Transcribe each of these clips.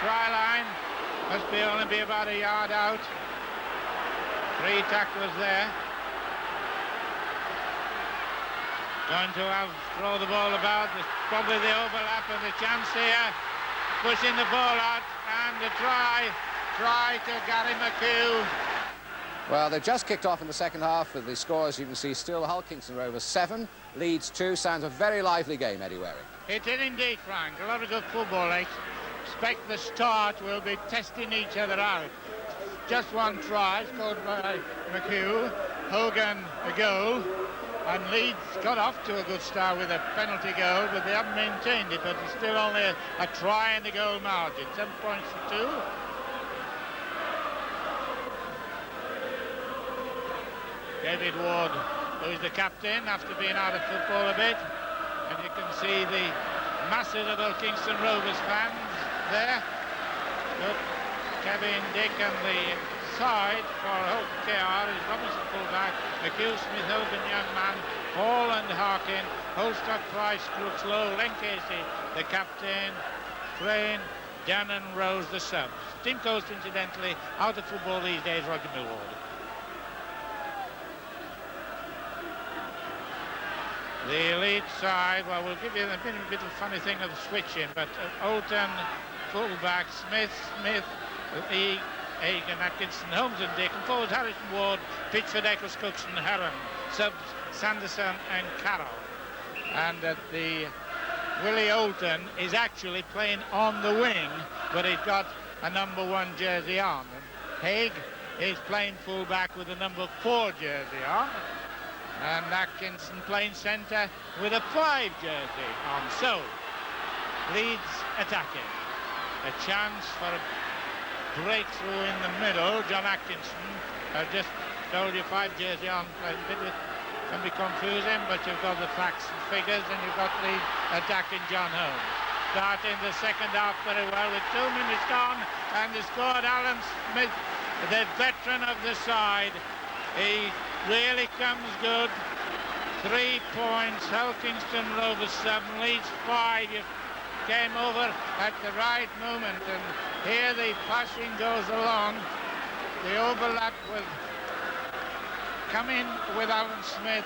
try line. Must be only be about a yard out. 3 tacklers there. Going to throw the ball about. There's probably the overlap and the chance here. Pushing the ball out and the try to Gary McHugh. Well, they've just kicked off in the second half with the score, as you can see, still Hull Kingston Rovers 7, Leeds 2. Sounds a very lively game, Eddie Waring. It is indeed, Frank. A lot of good football. I expect the start will be testing each other out. Just one try scored by McHugh. Hogan a goal. And Leeds got off to a good start with a penalty goal, but they haven't maintained it. But it's still only a try in the goal margin. 7 points to 2. David Ward, who is the captain after being out of football a bit. And you can see the masses of the Kingston Rovers fans there. Good. Kevin Dick and the side for OKR is Robinson fullback, McHugh, Smith, Hogan, young man, Hall and Harkin, Holstock, Price, Crooks, Lowe, Len Casey, the captain, Crane, Dan and Rose, the subs. Team coach, incidentally, out of football these days, Roger Millward. The elite side, well, we'll give you a bit of a funny thing of the switching, but Olton, fullback, Smith, Egan, Atkinson, Holmes and Dick, and forwards Harrison Ward, Pitchford, Eccles, Cooks and Heron, subs Sanderson and Carroll. And the Willie Olton is actually playing on the wing, but he's got a number 1 jersey on. And Haig is playing fullback with a number 4 jersey on. And Atkinson playing centre with a 5 jersey on. So, Leeds attacking. A chance for a breakthrough in the middle. John Atkinson, I've just told you 5 jersey on. A bit can be confusing, but you've got the facts and figures, and you've got Leeds attacking John Holmes. Starting the second half very well with 2 minutes gone, and he scored Alan Smith, the veteran of the side. He really comes good. 3 points, Hull Kingston Rovers 7, Leeds 5. You came over at the right moment, and here the passing goes along. The overlap with coming with Alan Smith,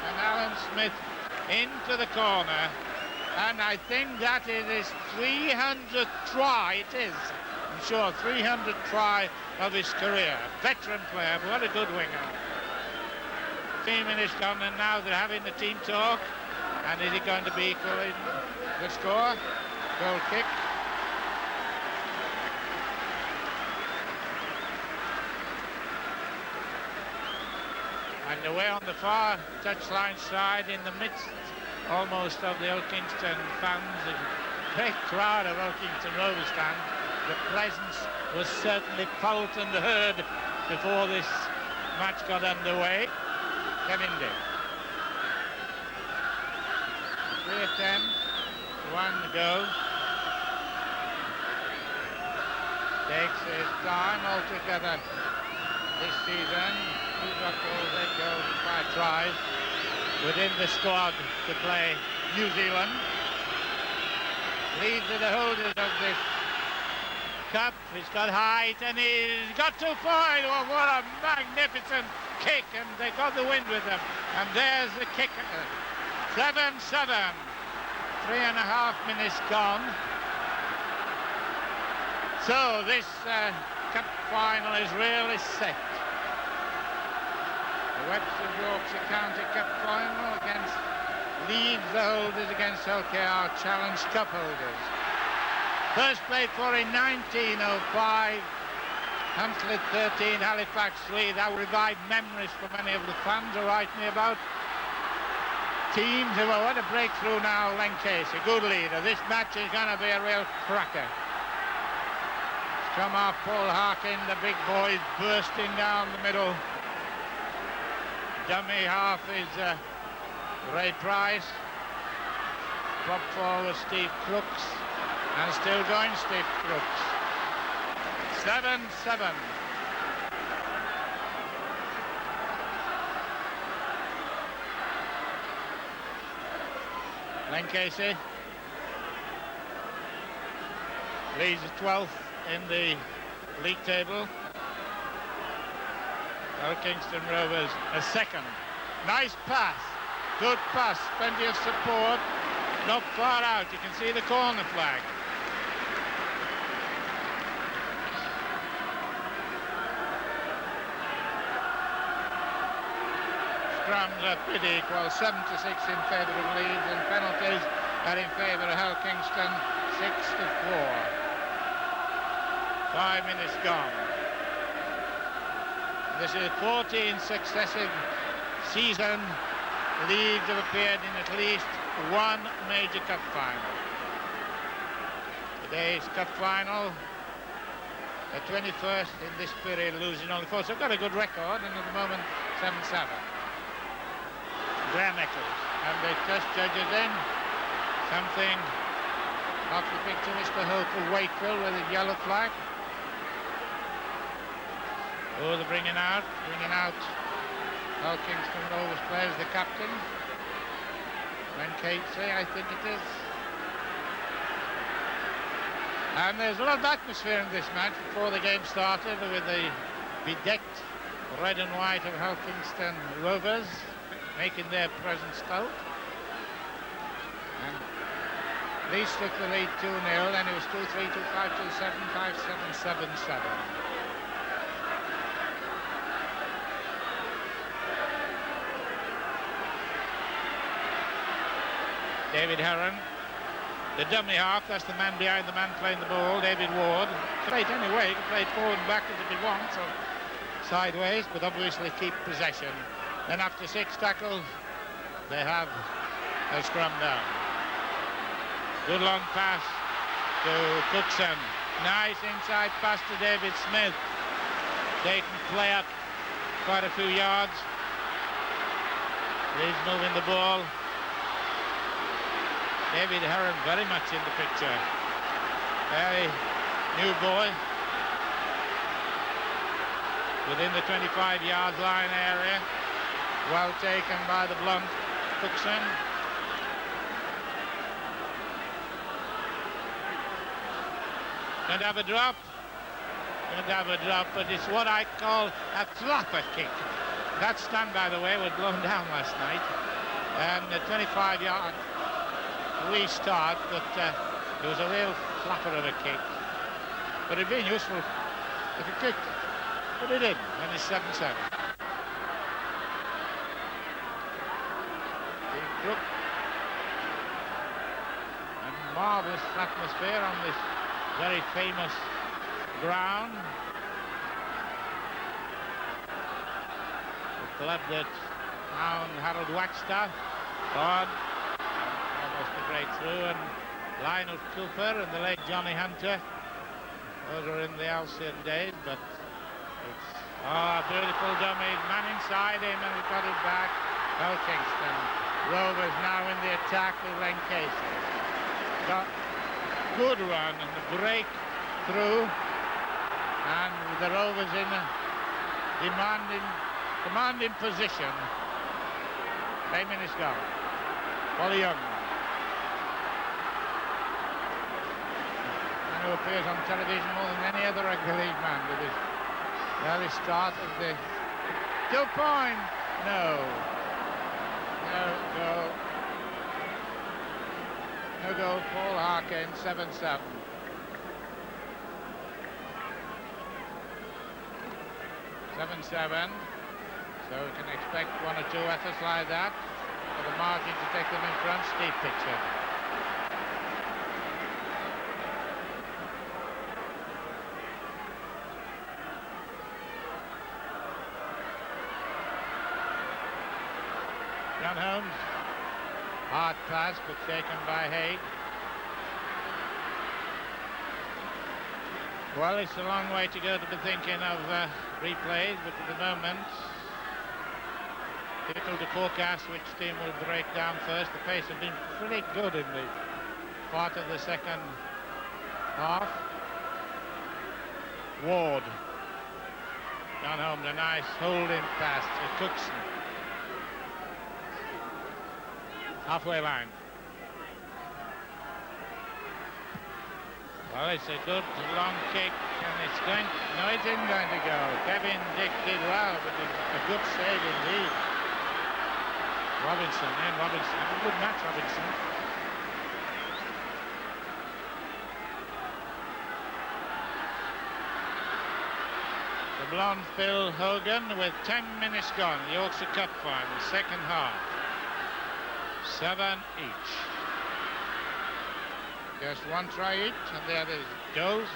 and Alan Smith into the corner. And I think that is his 300th try. It is, I'm sure, 300th try of his career. Veteran player, but what a good winger. 3 minutes gone, and now they're having the team talk. And is it going to be equal in the score? Goal kick. And away on the far touchline side, in the midst almost of the Hull Kingston fans, a great crowd of Hull Kingston Rovers fans. The presence was certainly felt and heard before this match got underway. Kevin Dick. 3 attempts, 1 go. Takes his time altogether this season. 2 got goals, 8 goals, 5 tries within the squad to play New Zealand. Leeds are the holders of this cup. He's got height and he's got 2 points. Oh, what a magnificent kick, and they got the wind with them. And there's the kick. 7-7. 3.5 minutes gone. So this cup final is really set. The Webster's Yorkshire County Cup final against Leeds, the holders, against OKR Challenge Cup holders. First played for in 1905. Hunslet 13, Halifax 3. That revived memories for many of the fans who write me about teams who have had a breakthrough now. Len Casey, good leader. This match is going to be a real cracker. Come off Paul Harkin, the big boys bursting down the middle. Dummy half is Ray Price. Prop forward Steve Crooks. And still going Steve Crooks. 7-7. Len Casey. Leeds is 12th in the league table. Kingston Rovers a second. Nice pass. Good pass. Plenty of support. Not far out. You can see the corner flag. Scrums are pretty equal. 7-6 in favour of Leeds, and penalties are in favour of Hull Kingston. 6-4. 5 minutes gone. This is 14 successive season. Leeds have appeared in at least one major cup final. Today's cup final, the 21st in this period, losing only 4. So I've got a good record, and at the moment 7-7. Graham Eccles, and the test judges in. Something off the picture, Mr. Hope of Wakefield with his yellow flag. Oh, they're bringing out Hull Kingston Rovers players, the captain, Ben Casey, I think it is. And there's a lot of atmosphere in this match before the game started, with the bedecked red and white of Hull Kingston Rovers making their presence felt. And Leeds took the lead 2-0, then it was 2-3, 2-5, 2-7, 5-7, 7-7. David Heron, the dummy half, that's the man behind the man playing the ball, David Ward. Play it anyway, he can play it forward and backwards if he wants, or sideways, but obviously keep possession. Then after 6 tackles, they have a scrum down. Good long pass to Cookson. Nice inside pass to David Smith. They can play up quite a few yards. He's moving the ball. David Heron very much in the picture. Very new boy. Within the 25-yard line area. Well taken by the blunt Cookson. Going to have a drop. But it's what I call a flapper kick. That stand, by the way, was blown down last night. And the 25-yard restart, but it was a real flapper of a kick. But it'd been useful if it kicked. But it didn't, and it's 7-7. Brook. And marvellous atmosphere on this very famous ground. The club that found Harold Wagstaff on almost a breakthrough, and Lionel Cooper and the late Johnny Hunter. Those were in the Halcyon days, but it's beautiful dummy, man inside him, and he got it back. Hull Kingston Rovers now in the attack with Len Casey. Got good run and the break through, and the Rovers in a commanding position. 8 minutes gone. Polly Young, who appears on television more than any other rugby league man, with his early start of the 2 point. No goal. Paul Harkin, 7-7. 7-7. So we can expect 1 or 2 efforts like that for the margin to take them in front. Steve Pitcher. John Holmes, hard pass but taken by Haig. Well, it's a long way to go to be thinking of replays, but at the moment, difficult to forecast which team will break down first. The pace has been pretty good in the part of the second half. Ward. John Holmes, a nice holding pass to Cookson. Halfway line. Well, it's a good long kick, and it's going. No, it isn't going to go. Kevin Dick did well, but a good save indeed. Robinson, Ian Robinson, a good match, Robinson. The blonde Phil Hogan with 10 minutes gone. The Yorkshire Cup final, second half. 7 each. Just one try each, and the other goes.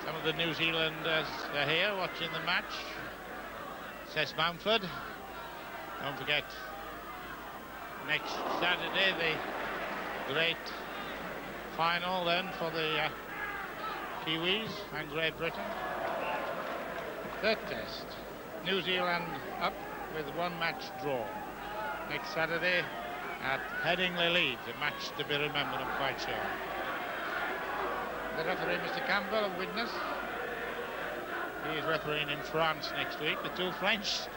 Some of the New Zealanders are here watching the match. Says Mountford. Don't forget, next Saturday the great final then for the Kiwis and Great Britain. Third test. New Zealand up with one match draw. Next Saturday at Headingley, Leeds, a match to be remembered, I'm quite sure. The referee, Mr. Campbell, a witness. He is refereeing in France next week. The two French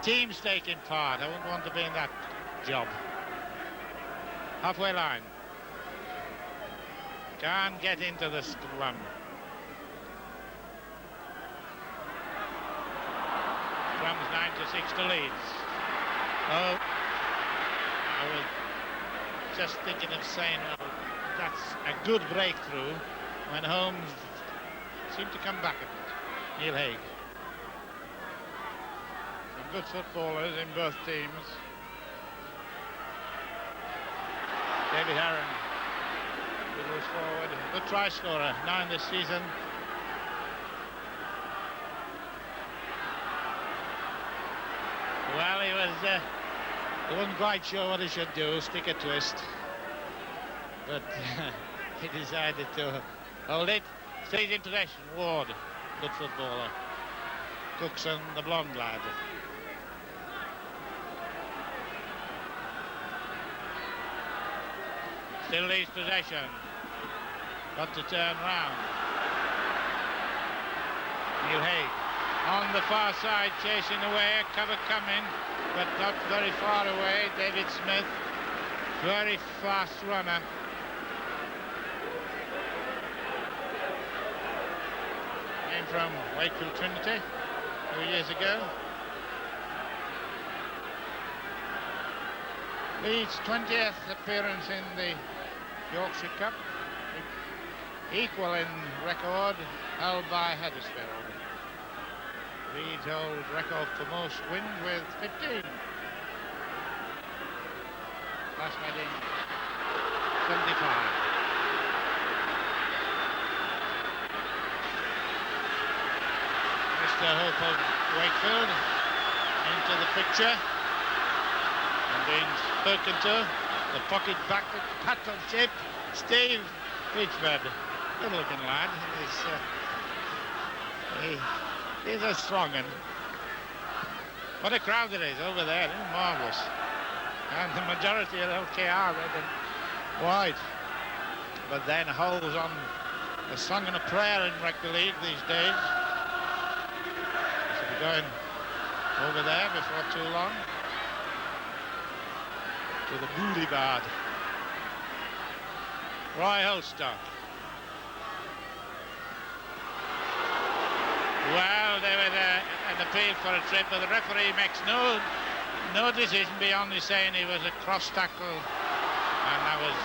teams taking part. I wouldn't want to be in that job. Halfway line. Can't get into the scrum. Scrum's 9-6 to Leeds. Oh, I was just thinking of saying, well, that's a good breakthrough when Holmes seemed to come back a bit. Neil Haig. Some good footballers in both teams. David Harron, good rush forward, good try scorer, 9 this season. Well, he wasn't quite sure what he should do, stick a twist, but he decided to hold it. Stays in possession. Ward, good footballer. Cookson, the blonde lad. Still leaves possession. Got to turn round. Neil Haig on the far side, chasing away. Cover coming, but not very far away. David Smith, very fast runner. Came from Wakefield Trinity 2 years ago. Leeds' 20th appearance in the Yorkshire Cup, equal in record held by Huddersfield. Leeds hold record for most wins with 15. Last meeting 75. Mr. Hope of Wakefield into the picture and being spoken to. The pocket back to battleship, Steve Richford. Good looking lad. He's a strong one. What a crowd it is over there, isn't it? Marvellous. And the majority of LKR red and white. But then Hull's on the song and a prayer in rugby league these days. Should be going over there before too long. To the boulevard. Roy Holstock. Well, there was an appeal for a trip, but the referee makes no decision beyond his saying he was a cross tackle, and that was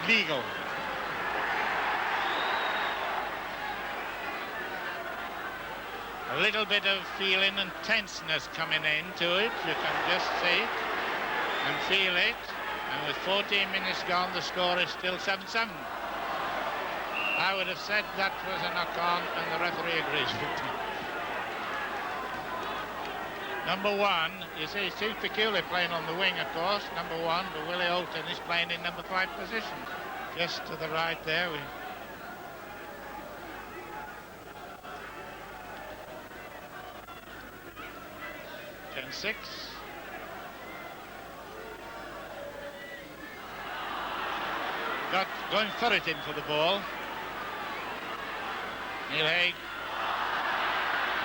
legal. A little bit of feeling and tenseness coming into it. You can just see it and feel it. And with 14 minutes gone, the score is still 7-7. I would have said that was a knock-on, and the referee agrees with me. Number 1, you see, Steve Peculiar playing on the wing, of course, number 1, but Willie Holton is playing in number 5 position. Just to the right there. 10-6. Going for it in for the ball. Neil Haig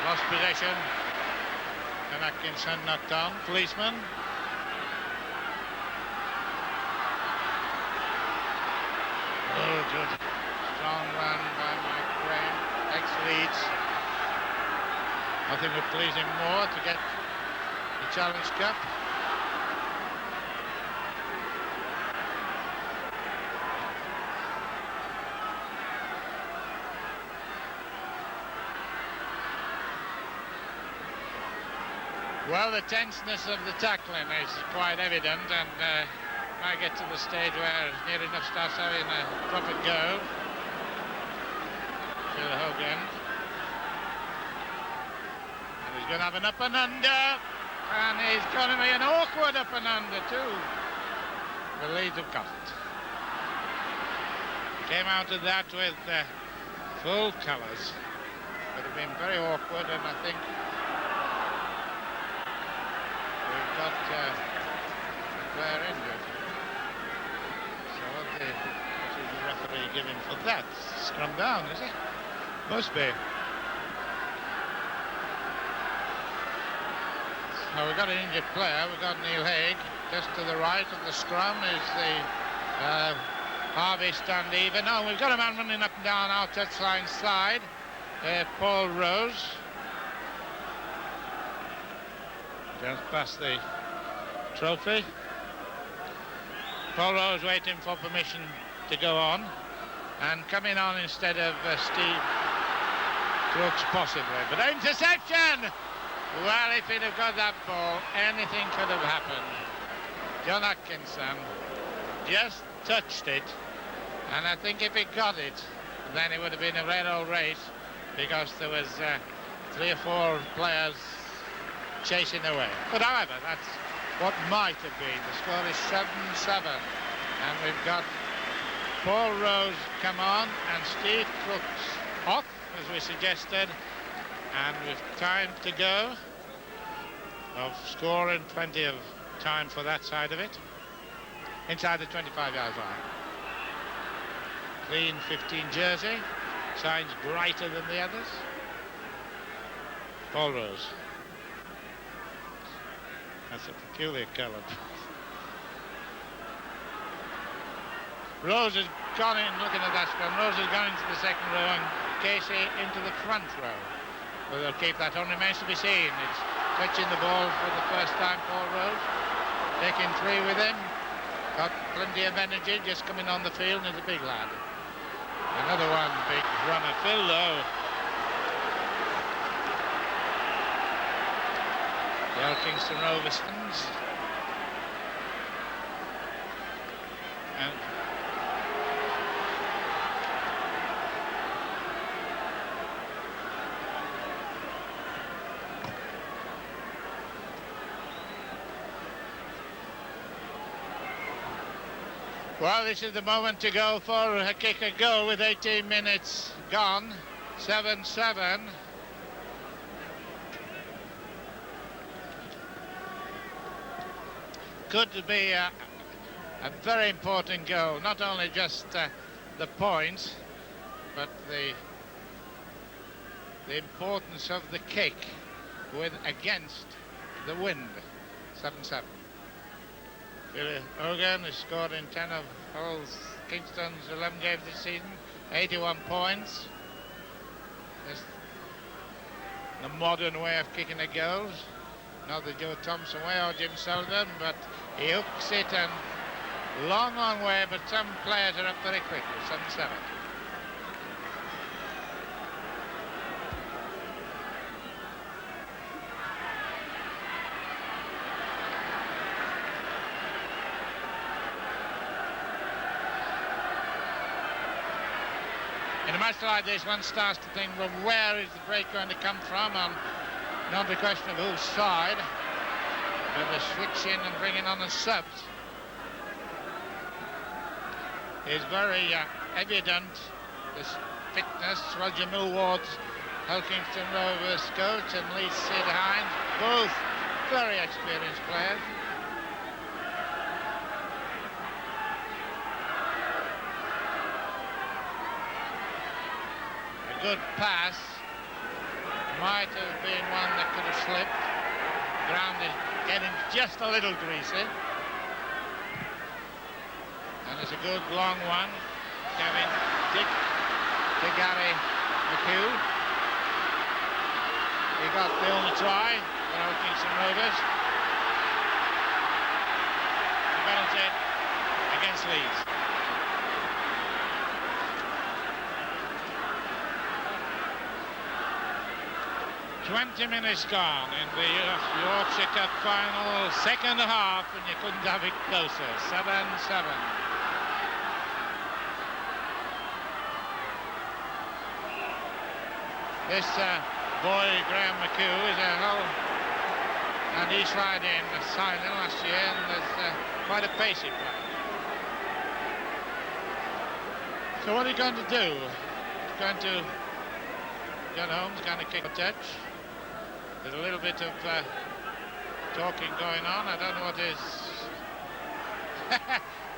lost possession. And Atkinson knocked on. Policeman. Oh, good. Strong run by Mike Graham. Ex-Leeds. Nothing would please him more to get the Challenge Cup. Well, the tenseness of the tackling is quite evident, and might get to the stage where near enough starts having a proper go. Phil Hogan. And he's going to have an up and under, and he's going to be an awkward up and under too. The Leeds have got it. Came out of that with full colours. Would have been very awkward, and I think got a player injured. So what is the referee giving for that? Scrum down, is it? Must be. So we've got an injured player. We've got Neil Haig. Just to the right of the scrum is the Harvey stand even. Oh, we've got a man running up and down our touchline side. Paul Rose. Just past the trophy. Paul Rose waiting for permission to go on, and coming on instead of Steve Crooks possibly. But interception! Well, if he'd have got that ball, anything could have happened. John Atkinson just touched it, and I think if he got it, then it would have been a red old race, because there was 3 or 4 players chasing away. But however, that's what might have been. The score is 7-7, and we've got Paul Rose come on and Steve Crooks off, as we suggested, and with time to go, of scoring, plenty of time for that side of it, inside the 25-yard line. Clean 15 jersey, signs brighter than the others. Paul Rose. That's a peculiar colour. Rose has gone in, looking at that scrum. Rose has gone into the second row and Casey into the front row. But they'll keep that on, remains to be seen. It's touching the ball for the first time, Paul Rose. Taking 3 with him. Got plenty of energy, just coming on the field, and is a big lad. Another one, big runner. Phil Lowe. The Kingston Rovers. And well, this is the moment to go for a kick and goal with 18 minutes gone. 7-7. Could be a very important goal, not only just the points, but the importance of the kick with against the wind. 7-7. Billy Hogan has scored in 10 of Hull's Kingston's 11 games this season, 81 points. That's the modern way of kicking the goals. Not the Joe Thompson way or Jim Sullivan, but he hooks it and long on way, but some players are up very quickly. 7-7. In a match like this, one starts to think, well, where is the break going to come from? And not a question of whose side, but the switching and bringing on the subs is very evident. This fitness, Roger Millward's Hull Kingston Rovers coach and Leeds Sid Hines, both very experienced players. A good pass. Might have been one that could have slipped. ground is getting just a little greasy. And it's a good long one. Kevin Dick to Gary McHugh. He got the only try for Old Kingston Rovers. The penalty against Leeds. "20 minutes gone in the Yorkshire Cup final, second half, and you couldn't have it closer. 7-7. This boy, Graham McHugh, is a whole, and he tried in the signing last year, and there's quite a pacey player. So what are you going to do? He's going to get home, he's going to kick a touch. There's a little bit of talking going on. I don't know what is.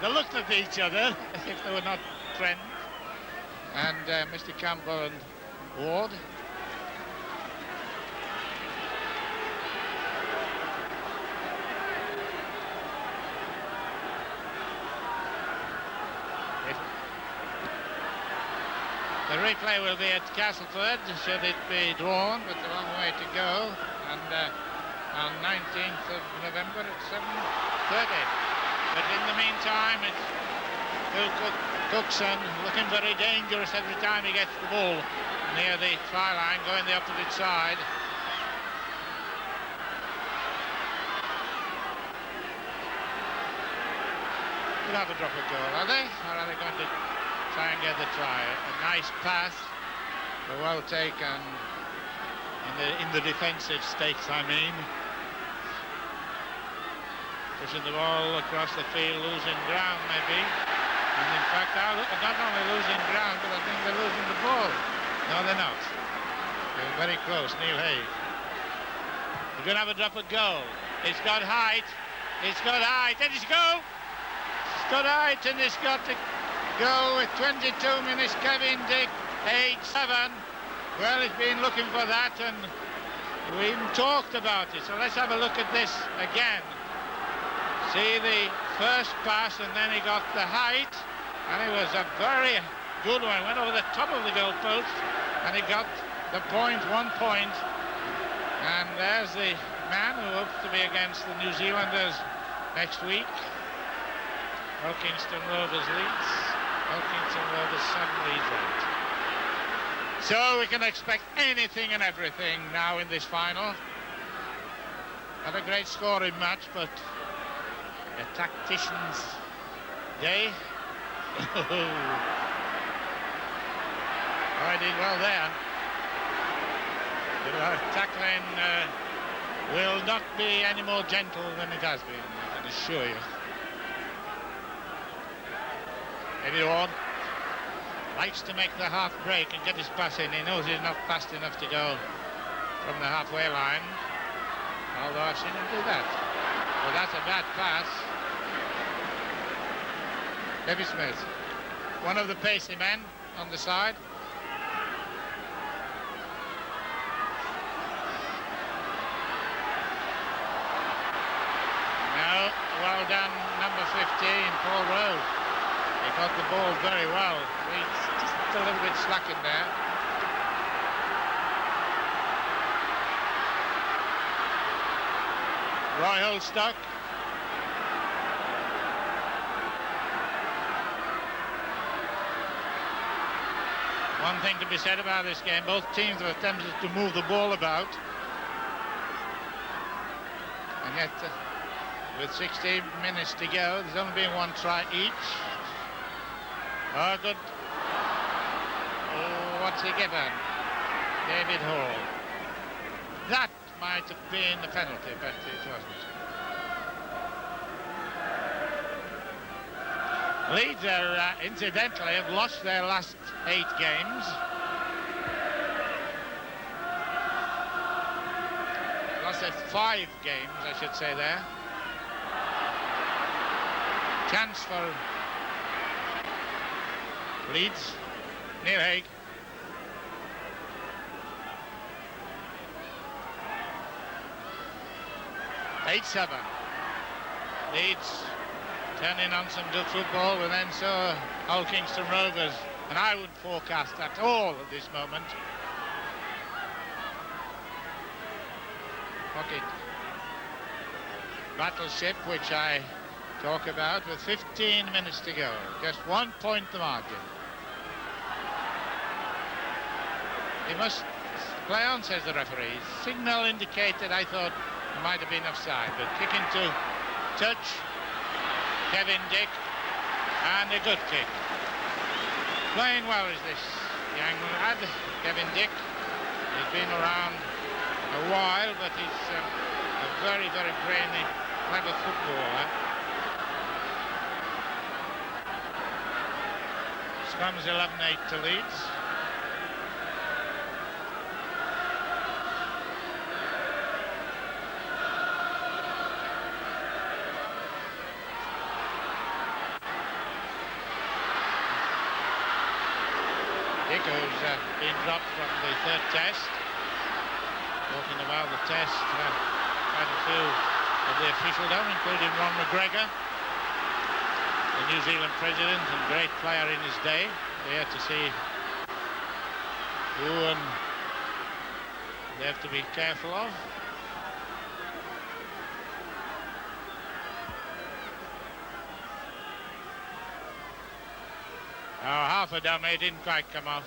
They looked at each other as if they were not friends. And Mr. Campbell and Ward. The replay will be at Castleford, should it be drawn, but a long way to go. And on 19th of November at 7:30. But in the meantime, it's Phil Cookson looking very dangerous every time he gets the ball near the try line, going the opposite side. They'll have a drop of goal, are they? Or are they going to try and get the try? A nice pass, well taken in the defensive stakes, I mean. Pushing the ball across the field, losing ground maybe. And in fact, not only losing ground, but I think they're losing the ball. No, they're not. They're very close, Neil Haig. They're going to have a drop of goal. It's got height. It's got height. And it's go! It's got height, and it's got to go with 22 minutes. Kevin Dick, 8-7. Well, he's been looking for that, and we even talked about it. So let's have a look at this again. See the first pass, and then he got the height, and it was a very good one. Went over the top of the goalpost, and he got the point, 1 point. And there's the man who hopes to be against the New Zealanders next week. Kingston Rovers Leeds. Kingston Rovers 7, Leeds 8. So we can expect anything and everything now in this final. Not a great scoring match, but a tactician's day. Oh, I did well there. The tackling will not be any more gentle than it has been, I can assure you. Eddie Ward likes to make the half break and get his pass in. He knows he's not fast enough to go from the halfway line, although I've seen him do that. Well, that's a bad pass. Debbie Smith, one of the pacey men on the side. No, well done, number 15, Paul Rowe. He got the ball very well. He's just a little bit slack in there. Roy Holstock. One thing to be said about this game, both teams have attempted to move the ball about. And yet, with 16 minutes to go, there's only been one try each. Oh, good. Oh, what's he given? David Hall. That might have been the penalty, but it wasn't. Leeds are, incidentally, have lost their last 8 games. Lost their 5 games, I should say there. Chance for Leeds. Neil Haig. 8-7. Leeds turning on some good football, and then so Hull Kingston Rovers, and I wouldn't forecast at all at this moment. Pocket battleship, which I talk about, with 15 minutes to go. Just 1 point the margin. He must play on, says the referee. Signal indicated, I thought it might have been offside, but kick into touch. Kevin Dick, and a good kick. Playing well is this young lad, Kevin Dick. He's been around a while, but he's a very, very brainy, clever footballer. Scrum's 11-8 to Leeds. Who's been dropped from the third test. Talking about the test, quite a few of the officialdom, including Ron McGregor, the New Zealand president and great player in his day. There to see who and they have to be careful of. Oh, half a dummy, didn't quite come off.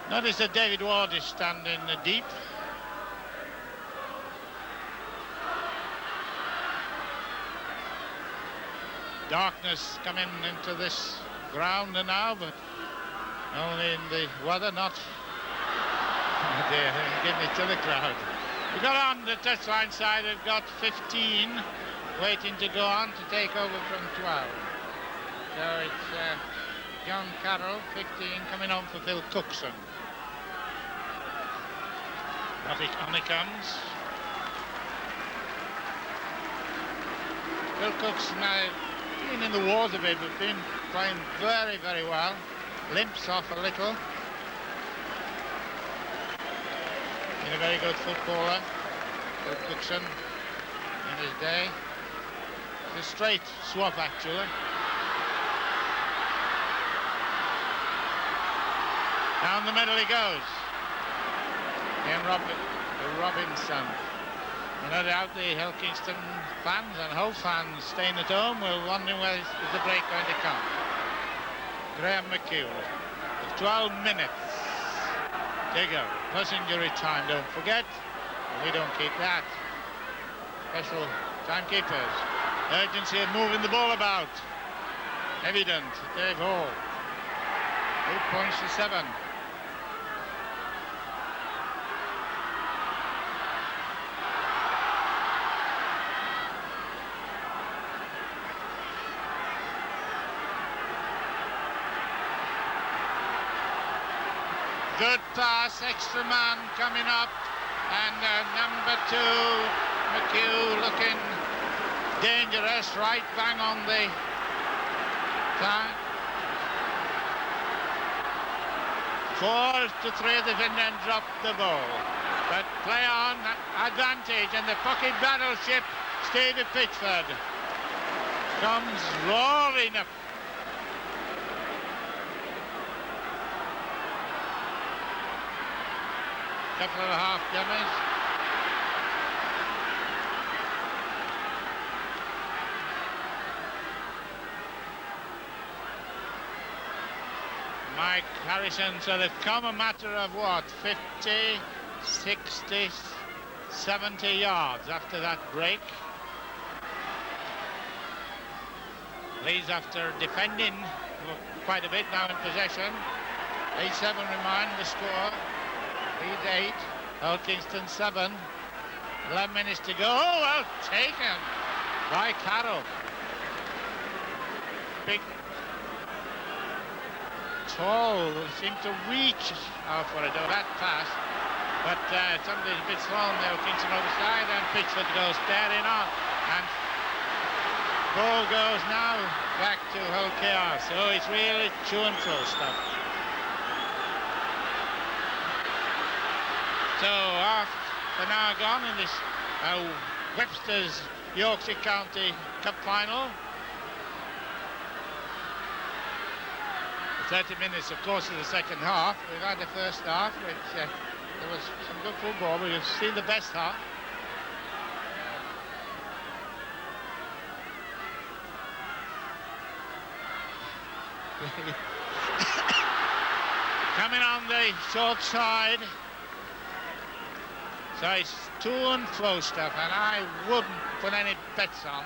Notice that David Ward is standing deep. Darkness coming into this ground now, but only in the weather, not... Oh dear, give me to the crowd. We got on the touchline side, we've got 15 waiting to go on to take over from 12. So it's John Carroll, 15, coming on for Phil Cookson. On he comes. Phil Cookson now been in the wars a bit, but been playing very, very well. Limps off a little. Been a very good footballer, Phil Cookson, in his day. It's a straight swap, actually. Down the middle he goes. Ian Robinson. No doubt the Hull Kingston fans and Hull fans staying at home will wonder where is the break going to come. Graham McHugh with 12 minutes to go. Plus injury time, don't forget. We don't keep that. Special timekeepers. Urgency of moving the ball about. Evident. Dave Hall. 8 points to 7. Good pass, extra man coming up, and number 2, McHugh, looking dangerous, right bang on the time. 4-3, the Finland dropped the ball, but play on, advantage, and the pocket battleship, Stevie Pitchford, comes roaring up. Couple of half dummies. Mike Harrison, so they've come a matter of what, 50, 60, 70 yards after that break. Leeds, after defending quite a bit, now in possession. 8-7 remain the score. Leeds 8, Hull Kingston 7. 11 minutes to go. Oh, well taken by Carroll. Big, tall, seemed to reach out for it, that pass. But somebody's a bit slow there. Kingston overside, and Pitchford goes staring on. And ball goes now back to Hull KR. So it's really to and fro stuff. So half an hour gone in this Webster's Yorkshire County Cup final. 30 minutes, of course, of the second half. We've had the first half, which there was some good football, but you've seen the best half. Coming on the short side. So it's to and fro stuff, and I wouldn't put any bets on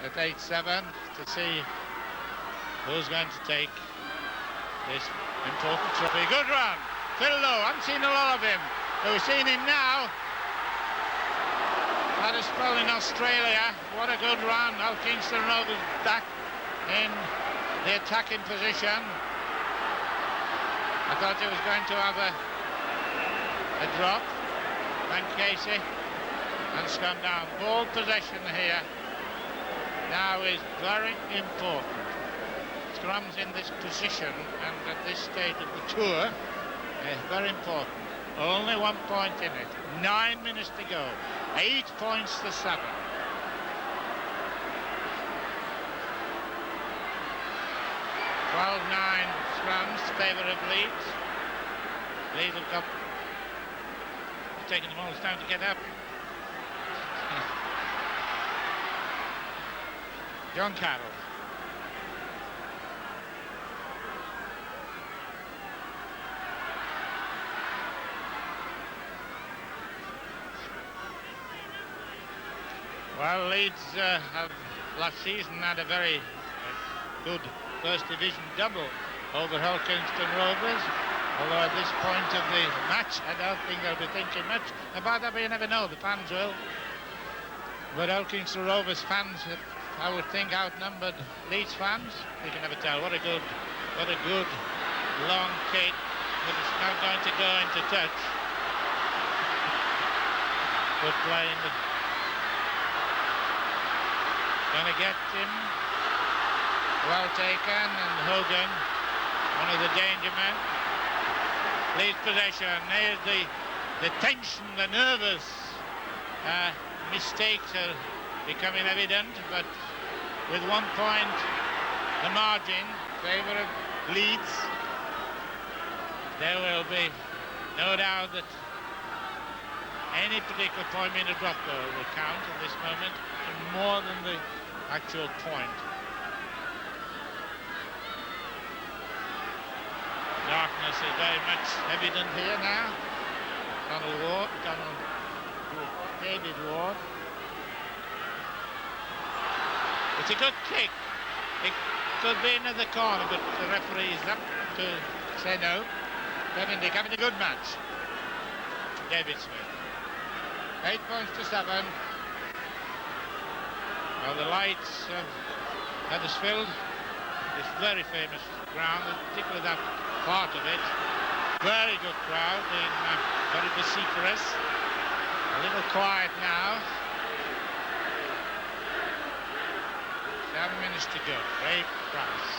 at 8-7 to see who's going to take this important trophy. Good run. Phil Lowe, I haven't seen a lot of him. But we've seen him now. Had a spell in Australia. What a good run. Now Kingston Rovers back in the attacking position. I thought he was going to have a drop. And Casey and come down. Ball possession here now is very important. Scrums in this position and at this stage of the tour is very important. Only 1 point in it. 9 minutes to go. 8 points to 7. (12-9) scrums favour of Leeds. Leeds have got taking them all this time to get up. John Carroll. Well, Leeds have last season had a very good First Division double over Hull Kingston Rovers. Although at this point of the match, I don't think they'll be thinking much about that, but you never know, the fans will. But Hull Kingston Rovers fans, I would think, outnumbered Leeds fans. You can never tell. What a good long kick, but it's not going to go into touch. Good play in the... Going to get him. Well taken, and Hogan, one of the danger men. Leeds possession. There's the tension, the nervous mistakes are becoming evident, but with 1 point the margin favour of Leeds, there will be no doubt that any particular point being a drop goal will count at this moment more than the actual point. Darkness is very much evident here now. David Ward. It's a good kick. It could be in the corner, but the referee is up to say no. Kevin Dick having a good match. David Smith. 8 points to 7. Well, the lights have filled this very famous ground, particularly that part of it. Very good crowd, being very vociferous. A little quiet now. 7 minutes to go. Great price.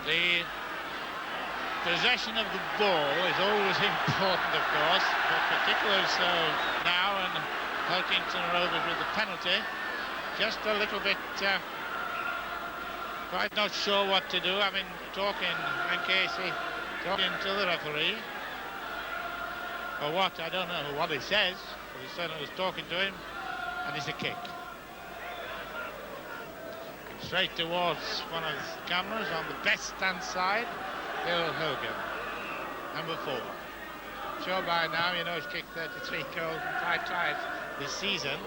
The possession of the ball is always important, of course, but particularly so now, and Hull Kingston Rovers with the penalty. Just a little bit quite not sure what to do. I mean, talking, and Casey talking to the referee, or what, I don't know what he says, but he certainly was talking to him, and it's a kick. Straight towards one of the cameras on the best stand side, Bill Hogan, number 4. Sure by now, you know, he's kicked 33 goals and 5 tries this season.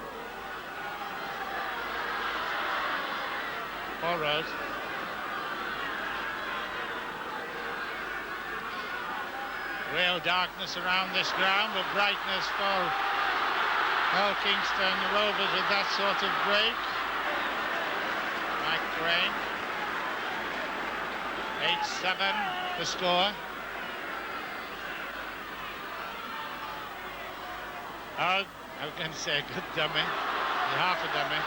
Paul Rose. Real darkness around this ground, but brightness for Hull Kingston Rovers with that sort of break. Mike Crane. 8-7 the score. Oh, I was going to say a good dummy. Half a dummy.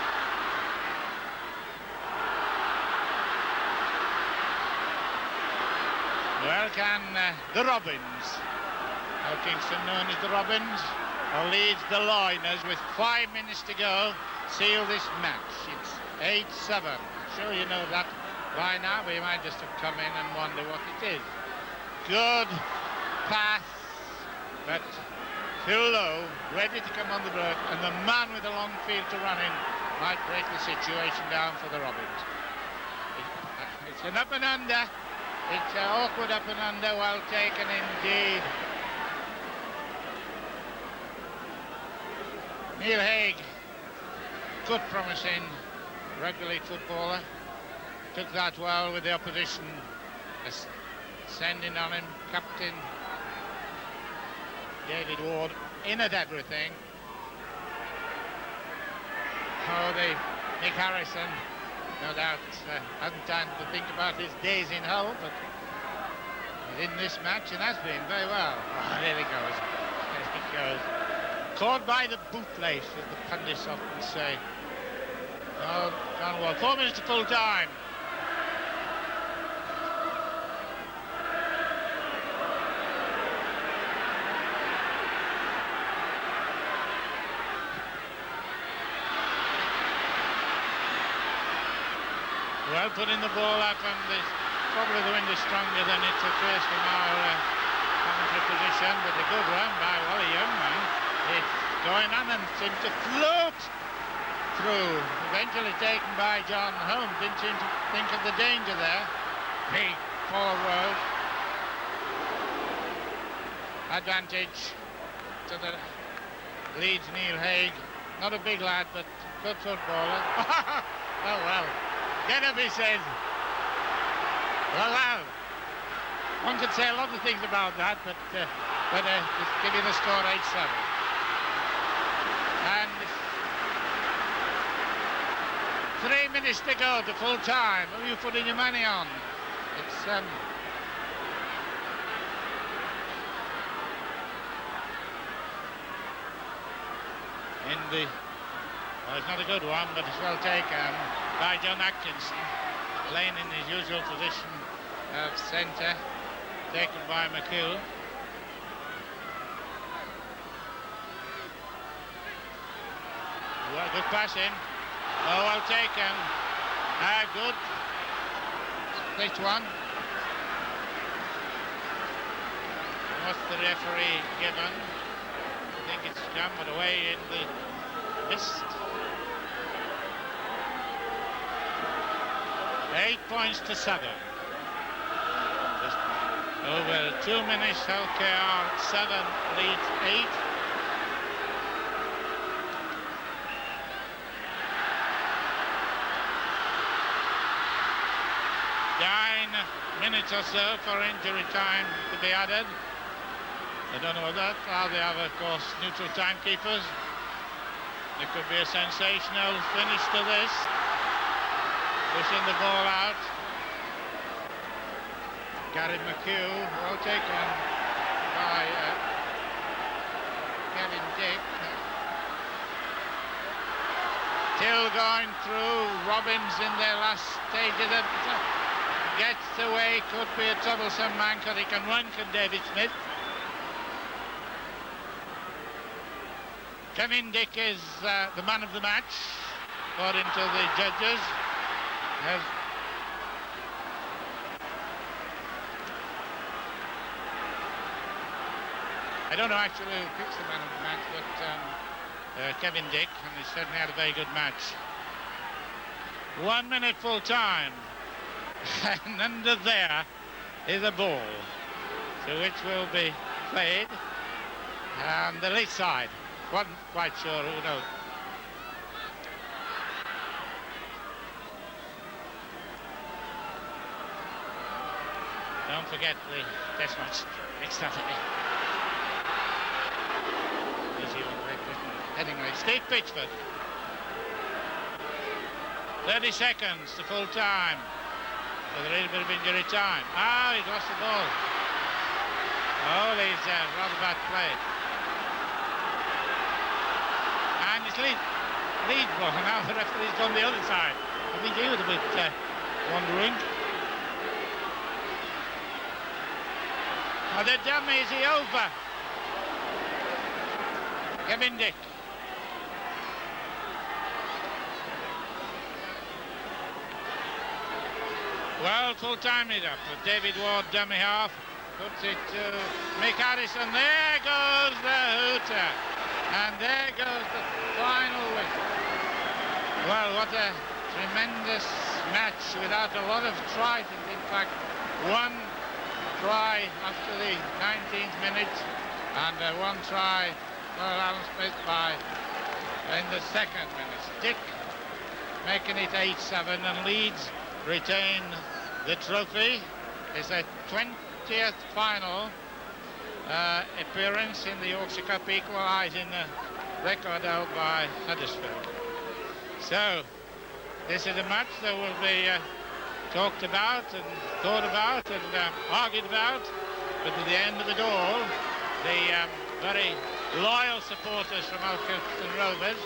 Well, can the Robins, now Kingston known as the Robins, or Leeds the Liners, with 5 minutes to go, seal this match? It's 8-7. I'm sure you know that by now, but you might just have come in and wonder what it is. Good pass, but too low, ready to come on the break, and the man with the long field to run in might break the situation down for the Robins. It's an up and under. It's an awkward up and under, well taken indeed. Neil Haig, good promising rugby league footballer, took that well with the opposition sending on him. Captain David Ward in at everything. Oh, Nick Harrison, no doubt, hasn't time to think about his days in Hull, but he's in this match and has been very well. Oh, there he goes. There he goes. Caught by the bootlace, as the pundits often say. Oh, gone well. 4 minutes to full time. Well, putting the ball up, and probably the wind is stronger than it appears from our commentary position, but a good run by Wally Youngman. It's going on and seems to float through. Eventually taken by John Holmes. Didn't seem to think of the danger there. Big forward. Advantage to the Leeds Neil Haig. Not a big lad, but good footballer. Oh well. Get up, he says. Well, one could say a lot of things about that, but just give you the score 8-7. And 3 minutes to go to full time. Who are you putting your money on? It's well, it's not a good one, but it's well taken by John Atkinson, playing in his usual position of centre, taken by McHugh. Well, good passing. Oh, well taken. Good. Split one. What's the referee given? I think it's jammed away in the mist. 8 points to 7. Just over 2 minutes, LKR 7, Leeds 8. Minutes or so for injury time to be added. I don't know what that are. They have, of course, neutral timekeepers. There could be a sensational finish to this. Pushing the ball out. Gary McHugh, well taken by Kevin Dick. Till going through. Robins in their last stage of the... Gets away, could be a troublesome man, because he can run, can David Smith. Kevin Dick is the man of the match, according to the judges. I don't know actually who picks the man of the match, but Kevin Dick, and he certainly had a very good match. 1 minute full time. And under there is a ball, so which will be played on the Leeds side. Wasn't quite sure, who knows. Don't forget the test match next Saturday. Anyway, Steve Pitchford. 30 seconds to full time. With a little bit of injury time. He's lost the ball. Oh, he's rather bad play. And it's Leeds ball. Now the referee's on the other side. I think he was a bit wondering. Now the dummy is over. Kevin Dick. Well, full time it up. David Ward, dummy half, puts it to Mick Harrison. There goes the hooter. And there goes the final whistle. Well, what a tremendous match without a lot of tries. In fact, one try after the 19th minute and one try for Alan Smith in the second minute. Dick making it 8-7 and Leeds retain the trophy. It's a 20th final appearance in the Yorkshire Cup, equalising the record held by Huddersfield. So this is a match that will be talked about and thought about and argued about, but at the end of it all, the very loyal supporters from Alkingston Rovers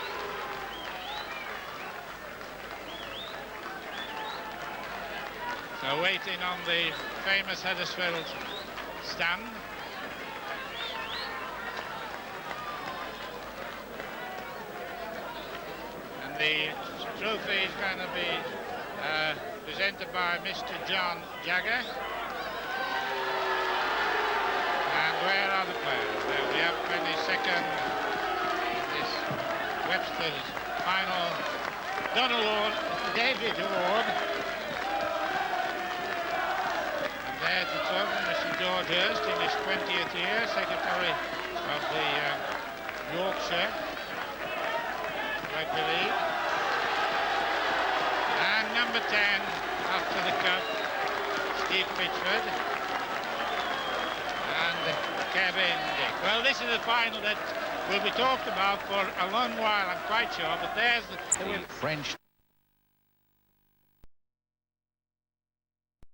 are waiting on the famous Huddersfield stand. And the trophy is going to be presented by Mr. John Jagger. And where are the players? Well, we have 22nd this Webster's final Donald Ward, David Ward. And there's the top, Mr. George Hurst in his 20th year, Secretary of the Yorkshire Rugby League. And number 10 after the cup, Steve Pitchford. And Kevin Dick. Well, this is a final that will be talked about for a long while, I'm quite sure, but there's the French